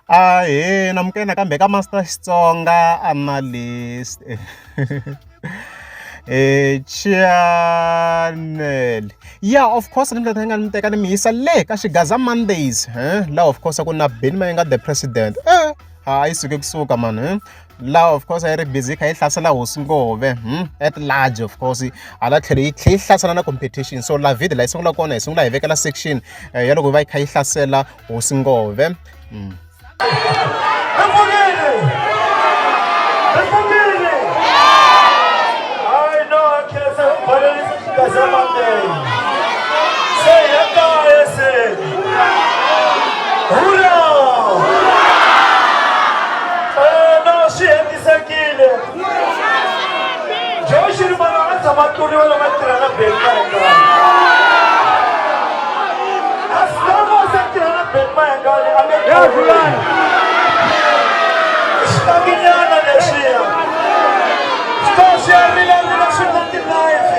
namukena kambe ka Master Xitsonga analyst. Channel. Yeah, of course, I'm le ka Xigaza Mondays. La of course ku na Mayengani the president. Hayi suke kusuka man. La of course I busy kha ihlasela hosingove. At large of course. Ala tlhele ihlasela na competition. So la video la isungula kona isungula ivekela section ya loko va kha ihlasela hosingove. Xigaza Mondays. Say hello, say. Hurrah! No, she had this again. Josh, you want to come to the world of Tirana Mayengani. As long as I Tirana Mayengani, I'm a good Staginiana Neshia. Stasha Milana Shunati Life.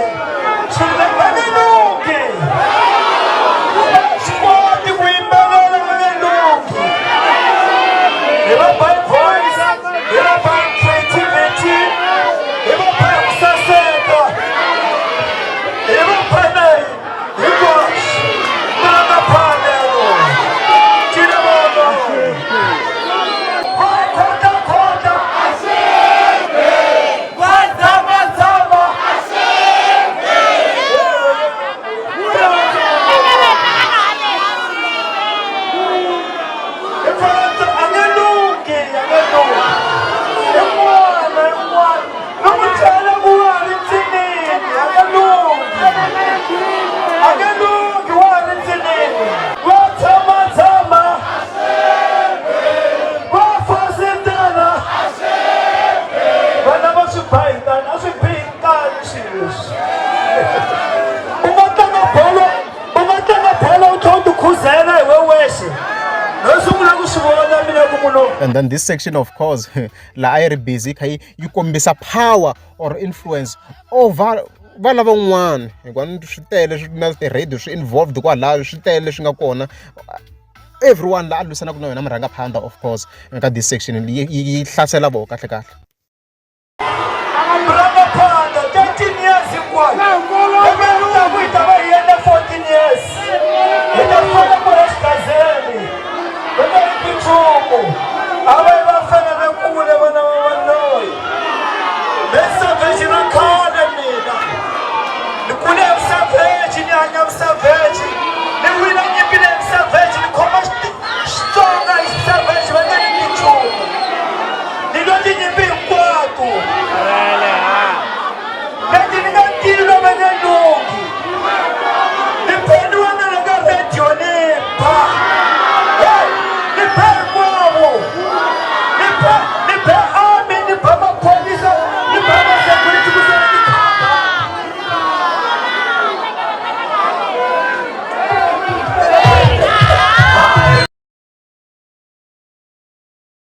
And then this section, of course, la I busy you kombisa power or influence over vana van'wana swi tele swi na ti-radio swi involved kwalaho swi tele swi nga kona everyone la a lwisanaka na yona murhangaphandla of course eka this section yi hlasela vo kahle kahle. Murhangaphandla 13 years hinkwayo emeluku yi ta va hi endla 14 years hi ta fana ku Xigazeni eka nchumu